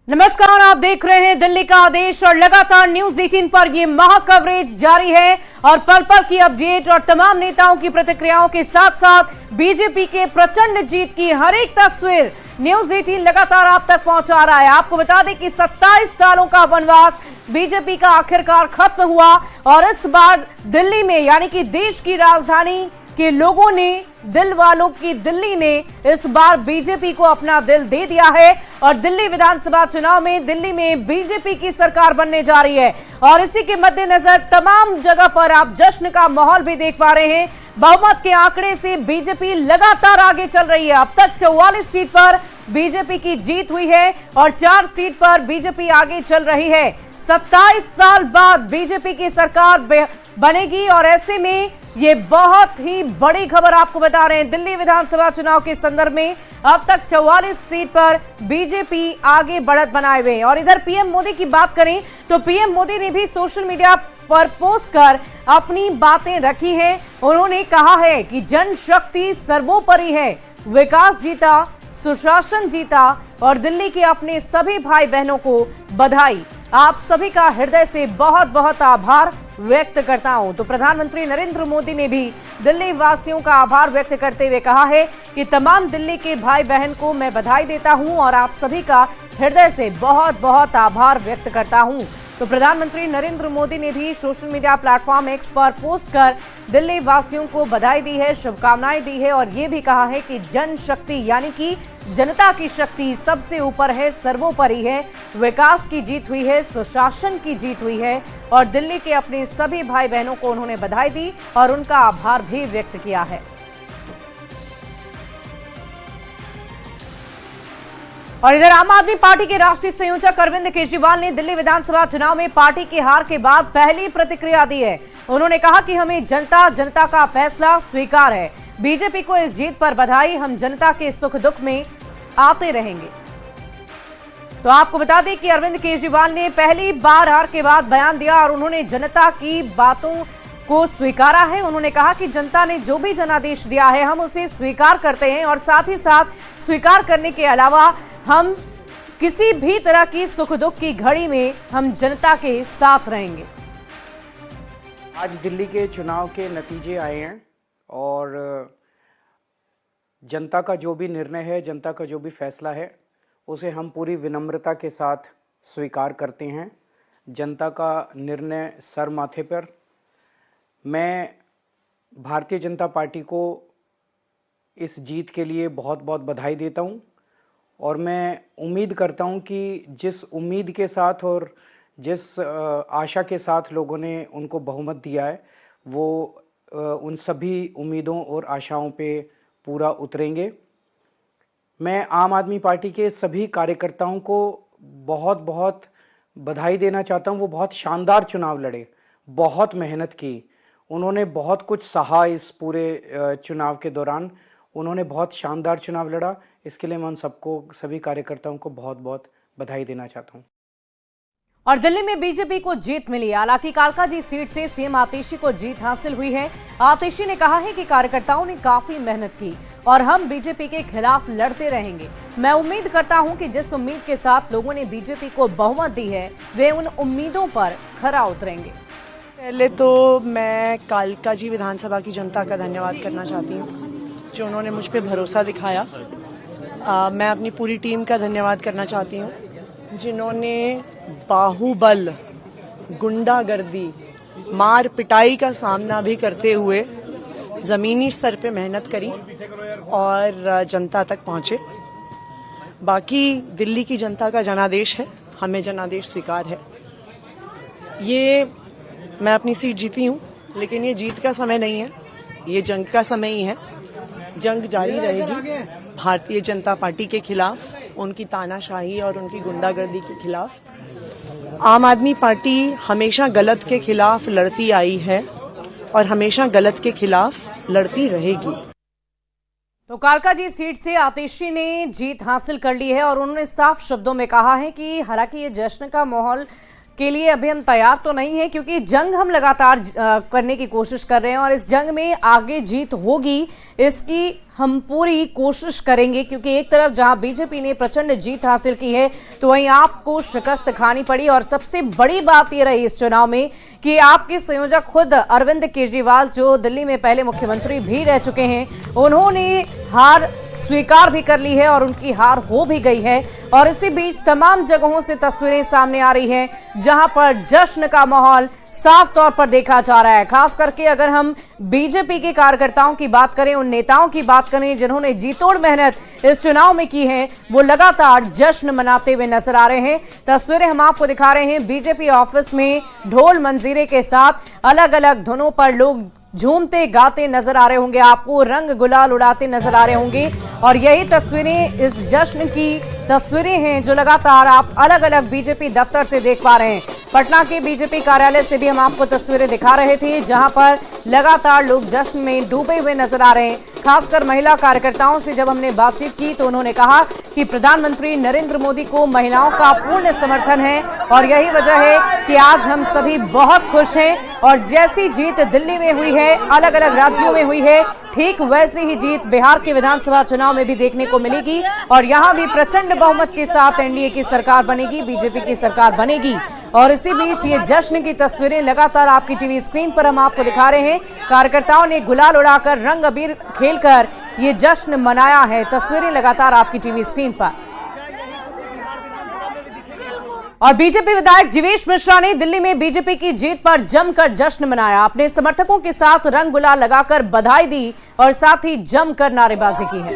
नमस्कार, आप देख रहे हैं दिल्ली का आदेश और लगातार न्यूज 18 पर ये महा कवरेज जारी है और पल पल की अपडेट और तमाम नेताओं की प्रतिक्रियाओं के साथ साथ बीजेपी के प्रचंड जीत की हर एक तस्वीर न्यूज 18 लगातार आप तक पहुंचा रहा है। आपको बता दें कि 27 सालों का वनवास बीजेपी का आखिरकार खत्म हुआ और इस बार दिल्ली में यानी कि देश की राजधानी के लोगों ने, दिल वालों की दिल्ली ने इस बार बीजेपी को अपना दिल दे दिया है और दिल्ली विधानसभा चुनाव में दिल्ली में बीजेपी की सरकार बनने जा रही है। और इसी के मद्देनजर तमाम जगह पर आप जश्न का माहौल भी देख पा रहे हैं। बहुमत के आंकड़े से बीजेपी लगातार आगे चल रही है। अब तक 44 सीट पर बीजेपी की जीत हुई है और 4 सीट पर बीजेपी आगे चल रही है। 27 साल बाद बीजेपी की सरकार बनेगी और ऐसे में ये बहुत ही बड़ी खबर आपको बता रहे हैं। दिल्ली विधानसभा चुनाव के संदर्भ में अब तक 44 सीट पर बीजेपी आगे बढ़त बनाए हुए हैं। और इधर पीएम मोदी की बात करें तो पीएम मोदी ने भी सोशल मीडिया पर पोस्ट कर अपनी बातें रखी हैं। उन्होंने कहा है कि जनशक्ति सर्वोपरि है, विकास जीता, सुशासन जीता और दिल्ली के अपने सभी भाई बहनों को बधाई। आप सभी का हृदय से बहुत बहुत आभार व्यक्त करता हूं। तो प्रधानमंत्री नरेंद्र मोदी ने भी दिल्ली वासियों का आभार व्यक्त करते हुए कहा है कि तमाम दिल्ली के भाई बहन को मैं बधाई देता हूं और आप सभी का हृदय से बहुत बहुत आभार व्यक्त करता हूं। तो प्रधानमंत्री नरेंद्र मोदी ने भी सोशल मीडिया प्लेटफॉर्म एक्स पर पोस्ट कर दिल्ली वासियों को बधाई दी है, शुभकामनाएं दी है और ये भी कहा है कि जनशक्ति यानी कि जनता की शक्ति सबसे ऊपर है, सर्वोपरि है, विकास की जीत हुई है, सुशासन की जीत हुई है और दिल्ली के अपने सभी भाई बहनों को उन्होंने बधाई दी और उनका आभार भी व्यक्त किया है। और इधर आम आदमी पार्टी के राष्ट्रीय संयोजक अरविंद केजरीवाल ने दिल्ली विधानसभा चुनाव में पार्टी की हार के बाद पहली प्रतिक्रिया दी है। उन्होंने कहा कि हमें जनता का फैसला स्वीकार है। बीजेपी को इस जीत पर बधाई, हम जनता के सुख दुख में आते रहेंगे। तो आपको बता दें कि अरविंद केजरीवाल ने पहली बार हार के बाद बयान दिया और उन्होंने जनता की बातों को स्वीकारा है। उन्होंने कहा कि जनता ने जो भी जनादेश दिया है हम उसे स्वीकार करते हैं और साथ ही साथ स्वीकार करने के अलावा हम किसी भी तरह की सुख दुख की घड़ी में हम जनता के साथ रहेंगे। आज दिल्ली के चुनाव के नतीजे आए हैं और जनता का जो भी निर्णय है, जनता का जो भी फैसला है उसे हम पूरी विनम्रता के साथ स्वीकार करते हैं। जनता का निर्णय सर माथे पर। मैं भारतीय जनता पार्टी को इस जीत के लिए बहुत बहुत बधाई देता हूं और मैं उम्मीद करता हूं कि जिस उम्मीद के साथ और जिस आशा के साथ लोगों ने उनको बहुमत दिया है वो उन सभी उम्मीदों और आशाओं पे पूरा उतरेंगे। मैं आम आदमी पार्टी के सभी कार्यकर्ताओं को बहुत बहुत बधाई देना चाहता हूं। वो बहुत शानदार चुनाव लड़े, बहुत मेहनत की, उन्होंने बहुत कुछ सहा इस पूरे चुनाव के दौरान। उन्होंने बहुत शानदार चुनाव लड़ा। इसके लिए मैं उन सबको, सभी कार्यकर्ताओं को बहुत बहुत बधाई देना चाहता हूं। और दिल्ली में बीजेपी को जीत मिली। हालांकि कालकाजी सीट से सीएम आतिशी को जीत हासिल हुई है। आतिशी ने कहा है कि कार्यकर्ताओं ने काफी मेहनत की और हम बीजेपी के खिलाफ लड़ते रहेंगे। मैं उम्मीद करता हूं कि जिस उम्मीद के साथ लोगों ने बीजेपी को बहुमत दी है वे उन उम्मीदों पर खरा उतरेंगे। पहले तो मैं कालकाजी विधानसभा की जनता का धन्यवाद करना चाहती हूँ जो उन्होंने मुझ पर भरोसा दिखाया। मैं अपनी पूरी टीम का धन्यवाद करना चाहती हूँ जिन्होंने बाहुबल, गुंडागर्दी, मार पिटाई का सामना भी करते हुए जमीनी स्तर पे मेहनत करी और जनता तक पहुंचे। बाकी दिल्ली की जनता का जनादेश है, हमें जनादेश स्वीकार है। ये मैं अपनी सीट जीती हूँ लेकिन ये जीत का समय नहीं है, ये जंग का समय ही है। जंग जारी रहेगी भारतीय जनता पार्टी के खिलाफ, उनकी तानाशाही और उनकी गुंडागर्दी के खिलाफ। आम आदमी पार्टी हमेशा गलत के खिलाफ लड़ती आई है और हमेशा गलत के खिलाफ लड़ती रहेगी। तो कालकाजी सीट से आतिशी ने जीत हासिल कर ली है और उन्होंने साफ शब्दों में कहा है कि हालांकि ये जश्न का माहौल के लिए अभी हम तैयार तो नहीं है, क्योंकि जंग हम लगातार करने की कोशिश कर रहे हैं और इस जंग में आगे जीत होगी इसकी हम पूरी कोशिश करेंगे, क्योंकि एक तरफ जहां बीजेपी ने प्रचंड जीत हासिल की है तो वहीं आपको शिकस्त खानी पड़ी। और सबसे बड़ी बात यह रही इस चुनाव में कि आपके संयोजक खुद अरविंद केजरीवाल, जो दिल्ली में पहले मुख्यमंत्री भी रह चुके हैं, उन्होंने हार स्वीकार भी कर ली है और उनकी हार हो भी गई है। और इसी बीच तमाम जगहों से तस्वीरें सामने आ रही हैं जहां पर जश्न का माहौल साफ तौर पर देखा जा रहा है। खास करके अगर हम बीजेपी के कार्यकर्ताओं की बात करें, उन नेताओं की बात करें जिन्होंने जीतोड़ मेहनत इस चुनाव में की है, वो लगातार जश्न मनाते हुए नजर आ रहे हैं। तस्वीरें हम आपको दिखा रहे हैं बीजेपी ऑफिस में ढोल मंजीरे के साथ अलग अलग धुनों पर लोग झूमते गाते नजर आ रहे होंगे, आपको रंग गुलाल उड़ाते नजर आ रहे होंगे। और यही तस्वीरें इस जश्न की तस्वीरें हैं जो लगातार आप अलग अलग बीजेपी दफ्तर से देख पा रहे हैं। पटना के बीजेपी कार्यालय से भी हम आपको तस्वीरें दिखा रहे थे जहां पर लगातार लोग जश्न में डूबे हुए नजर आ रहे हैं। खासकर महिला कार्यकर्ताओं से जब हमने बातचीत की तो उन्होंने कहा कि प्रधानमंत्री नरेंद्र मोदी को महिलाओं का पूर्ण समर्थन है और यही वजह है कि आज हम सभी बहुत खुश हैं। और जैसी जीत दिल्ली में हुई है, अलग अलग राज्यों में हुई है, ठीक वैसी ही जीत बिहार के विधानसभा चुनाव में भी देखने को मिलेगी और यहां भी प्रचंड बहुमत के साथ एनडीए की सरकार बनेगी, बीजेपी की सरकार बनेगी। और इसी बीच ये जश्न की तस्वीरें लगातार आपकी टीवी स्क्रीन पर हम आपको दिखा रहे हैं। कार्यकर्ताओं ने गुलाल उड़ाकर, रंग अबीर खेलकर ये जश्न मनाया है। तस्वीरें लगातार आपकी टीवी स्क्रीन पर। और बीजेपी विधायक जीवेश मिश्रा ने दिल्ली में बीजेपी की जीत पर जमकर जश्न मनाया। अपने समर्थकों के साथ रंग गुलाल लगाकर बधाई दी और साथ ही जमकर नारेबाजी की है।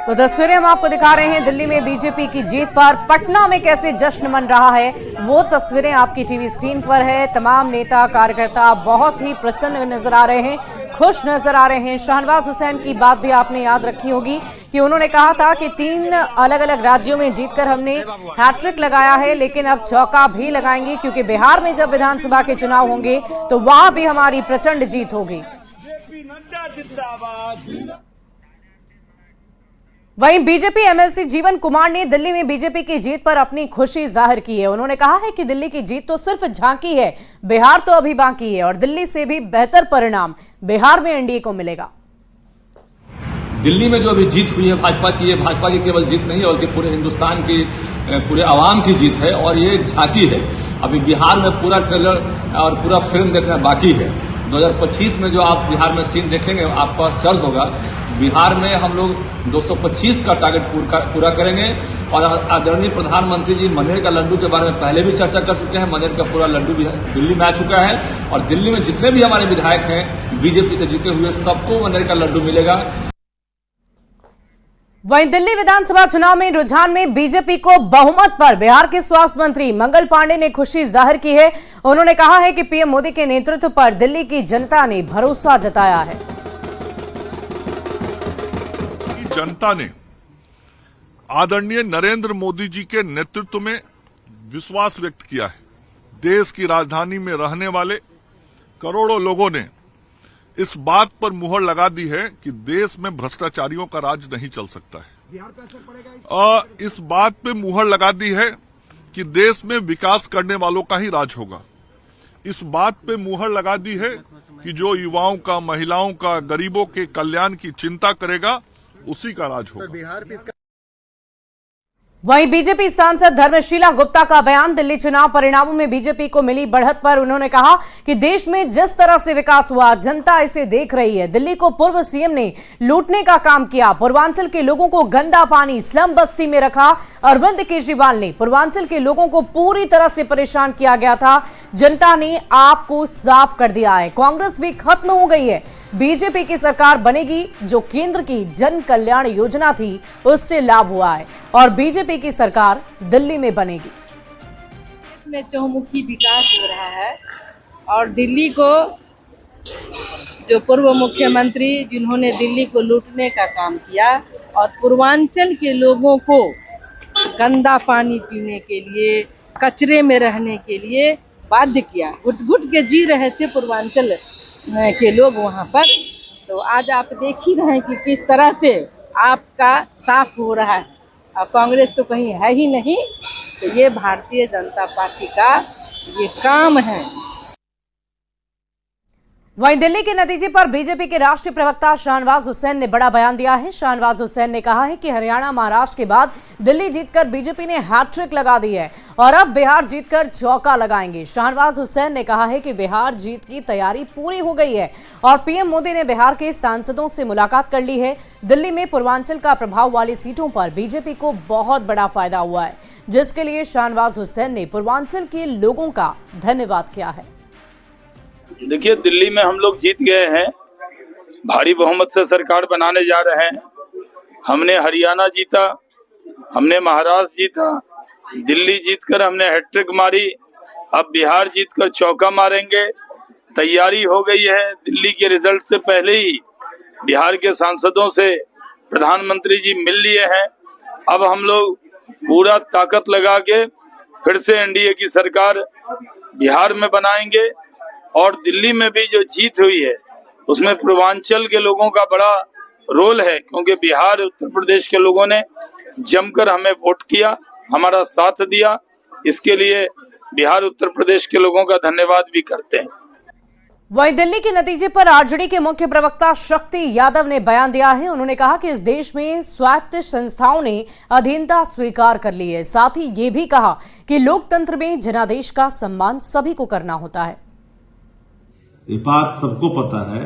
तो तस्वीरें हम आपको दिखा रहे हैं दिल्ली में बीजेपी की जीत पर। पटना में कैसे जश्न मन रहा है वो तस्वीरें आपकी टीवी स्क्रीन पर है। तमाम नेता कार्यकर्ता बहुत ही प्रसन्न नजर आ रहे हैं, खुश नजर आ रहे हैं। शाहनवाज हुसैन की बात भी आपने याद रखी होगी कि उन्होंने कहा था कि 3 अलग अलग राज्यों में जीतकर हमने हैट्रिक लगाया है, लेकिन अब चौका भी लगाएंगे क्योंकि बिहार में जब विधानसभा के चुनाव होंगे तो वहां भी हमारी प्रचंड जीत होगी। वहीं बीजेपी एमएलसी जीवन कुमार ने दिल्ली में बीजेपी की जीत पर अपनी खुशी जाहिर की है। उन्होंने कहा है कि दिल्ली की जीत तो सिर्फ झांकी है, बिहार तो अभी बाकी है और दिल्ली से भी बेहतर परिणाम बिहार में एनडीए को मिलेगा। दिल्ली में जो अभी जीत हुई है भाजपा की, ये भाजपा की केवल जीत नहीं है बल्कि पूरे हिंदुस्तान की, पूरे आवाम की जीत है और ये झांकी है। अभी बिहार में पूरा ट्रेलर और पूरा फिल्म देखना बाकी है। 2025 में जो आप बिहार में सीन देखेंगे आपको आश्चर्य होगा। बिहार में हम लोग 225 का टारगेट पूरा करेंगे और आदरणीय प्रधानमंत्री जी मनेर का लड्डू के बारे में पहले भी चर्चा कर चुके हैं। मनेर का पूरा लड्डू भी दिल्ली में आ चुका है और दिल्ली में जितने भी हमारे विधायक हैं बीजेपी से जीते हुए सबको मनेर का लड्डू मिलेगा। वहीं दिल्ली विधानसभा चुनाव में रुझान में बीजेपी को बहुमत पर बिहार के स्वास्थ्य मंत्री मंगल पांडे ने खुशी जाहिर की है। उन्होंने कहा है कि पीएम मोदी के नेतृत्व पर दिल्ली की जनता ने भरोसा जताया है। जनता ने आदरणीय नरेंद्र मोदी जी के नेतृत्व में विश्वास व्यक्त किया है। देश की राजधानी में रहने वाले करोड़ों लोगों ने इस बात पर मुहर लगा दी है कि देश में भ्रष्टाचारियों का राज नहीं चल सकता है। इस बात पे मुहर लगा दी है कि देश में विकास करने वालों का ही राज होगा। इस बात पे मुहर लगा दी है कि जो युवाओं का, महिलाओं का, गरीबों के कल्याण की चिंता करेगा उसी का राज होगा। वहीं बीजेपी सांसद धर्मशीला गुप्ता का बयान, दिल्ली चुनाव परिणामों में बीजेपी को मिली बढ़त पर उन्होंने कहा कि देश में जिस तरह से विकास हुआ जनता इसे देख रही है। दिल्ली को पूर्व सीएम ने लूटने का काम किया, पूर्वांचल के लोगों को गंदा पानी स्लम बस्ती में रखा। अरविंद केजरीवाल ने पूर्वांचल के लोगों को पूरी तरह से परेशान किया गया था। जनता ने आपको साफ कर दिया है, कांग्रेस भी खत्म हो गई है, बीजेपी की सरकार बनेगी। जो केंद्र की जन कल्याण योजना थी उससे लाभ हुआ है और बीजेपी की सरकार दिल्ली में बनेगी। इसमें चहुमुखी विकास हो रहा है और दिल्ली को जो पूर्व मुख्यमंत्री जिन्होंने दिल्ली को लूटने का काम किया और पूर्वांचल के लोगों को गंदा पानी पीने के लिए, कचरे में रहने के लिए बाध्य किया। घुट घुट के जी रहे थे पूर्वांचल के लोग वहाँ पर। तो आज आप देख ही रहे हैं कि किस तरह से आपका साफ हो रहा है और कांग्रेस तो कहीं है ही नहीं। तो ये भारतीय जनता पार्टी का ये काम है। वहीं दिल्ली के नतीजे पर बीजेपी के राष्ट्रीय प्रवक्ता शाहनवाज हुसैन ने बड़ा बयान दिया है। शाहनवाज हुसैन ने कहा है कि हरियाणा महाराष्ट्र के बाद दिल्ली जीतकर बीजेपी ने हैट्रिक लगा दी है और अब बिहार जीतकर चौका लगाएंगे। शाहनवाज हुसैन ने कहा है कि बिहार जीत की तैयारी पूरी हो गई है और पीएम मोदी ने बिहार के सांसदों से मुलाकात कर ली है। दिल्ली में पूर्वांचल का प्रभाव वाली सीटों पर बीजेपी को बहुत बड़ा फायदा हुआ है, जिसके लिए शाहनवाज हुसैन ने पूर्वांचल के लोगों का धन्यवाद किया है। देखिए, दिल्ली में हम लोग जीत गए हैं, भारी बहुमत से सरकार बनाने जा रहे हैं। हमने हरियाणा जीता, हमने महाराष्ट्र जीता, दिल्ली जीतकर हमने हैट्रिक मारी, अब बिहार जीतकर चौका मारेंगे। तैयारी हो गई है। दिल्ली के रिजल्ट से पहले ही बिहार के सांसदों से प्रधानमंत्री जी मिल लिए हैं। अब हम लोग पूरा ताकत लगा के फिर से एनडीए की सरकार बिहार में बनाएंगे और दिल्ली में भी जो जीत हुई है उसमें पूर्वांचल के लोगों का बड़ा रोल है, क्योंकि बिहार उत्तर प्रदेश के लोगों ने जमकर हमें वोट किया, हमारा साथ दिया। इसके लिए बिहार उत्तर प्रदेश के लोगों का धन्यवाद भी करते हैं। वहीं दिल्ली के नतीजे पर आरजेडी के मुख्य प्रवक्ता शक्ति यादव ने बयान दिया है। उन्होंने कहा कि इस देश में स्वायत्त संस्थाओं ने अधीनता स्वीकार कर ली है। साथ ही ये भी कहा कि लोकतंत्र में जनादेश का सम्मान सभी को करना होता है। ये बात सबको पता है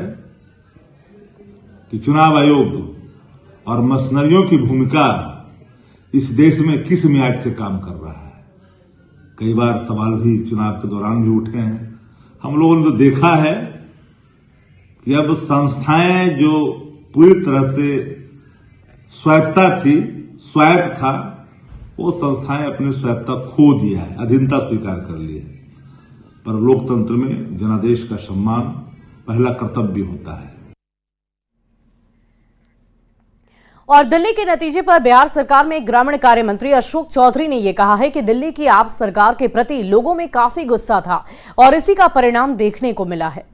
कि चुनाव आयोग और मशीनरियों की भूमिका इस देश में किस मियाद से काम कर रहा है। कई बार सवाल भी चुनाव के दौरान भी उठे हैं। हम लोगों ने तो देखा है कि अब संस्थाएं जो पूरी तरह से स्वायत्त था, वो संस्थाएं अपनी स्वायत्तता खो दिया है, अधीनता स्वीकार कर ली है। पर लोकतंत्र में जनादेश का सम्मान पहला कर्तव्य होता है। और दिल्ली के नतीजे पर बिहार सरकार में ग्रामीण कार्य मंत्री अशोक चौधरी ने यह कहा है कि दिल्ली की आप सरकार के प्रति लोगों में काफी गुस्सा था और इसी का परिणाम देखने को मिला है।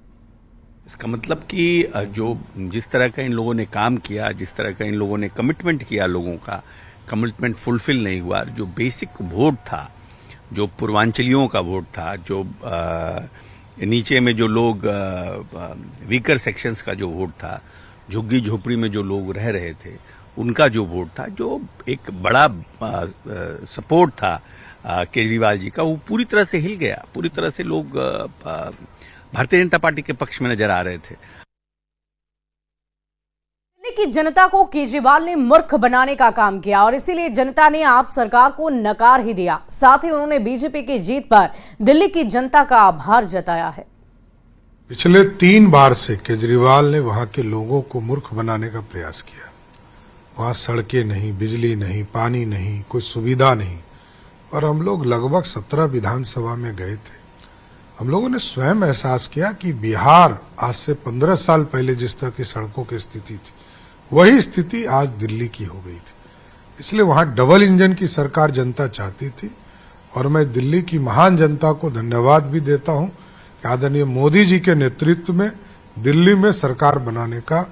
इसका मतलब कि जो जिस तरह का इन लोगों ने काम किया, जिस तरह का इन लोगों ने कमिटमेंट किया, लोगों का कमिटमेंट फुलफिल नहीं हुआ। जो बेसिक वोट था, जो पूर्वांचलियों का वोट था, जो नीचे में जो लोग वीकर सेक्शंस का जो वोट था, झुग्गी झोपड़ी में जो लोग रह रहे थे, उनका जो वोट था, जो एक बड़ा सपोर्ट था केजरीवाल जी का, वो पूरी तरह से हिल गया। पूरी तरह से लोग भारतीय जनता पार्टी के पक्ष में नजर आ रहे थे। दिल्ली की जनता को केजरीवाल ने मूर्ख बनाने का काम किया और इसीलिए जनता ने आप सरकार को नकार ही दिया। साथ ही उन्होंने बीजेपी की जीत पर दिल्ली की जनता का आभार जताया है। पिछले 3 बार से केजरीवाल ने वहां के लोगों को मूर्ख बनाने का प्रयास किया। वहां सड़कें नहीं, बिजली नहीं, पानी नहीं, कोई सुविधा नहीं। और हम लोग लगभग 17 विधानसभा में गए थे। हम लोगों ने स्वयं एहसास किया कि बिहार आज से 15 साल पहले जिस तरह की सड़कों की स्थिति थी, वही स्थिति आज दिल्ली की हो गई थी। इसलिए वहां डबल इंजन की सरकार जनता चाहती थी और मैं दिल्ली की महान जनता को धन्यवाद भी देता हूं कि आदरणीय मोदी जी के नेतृत्व में दिल्ली में सरकार बनाने का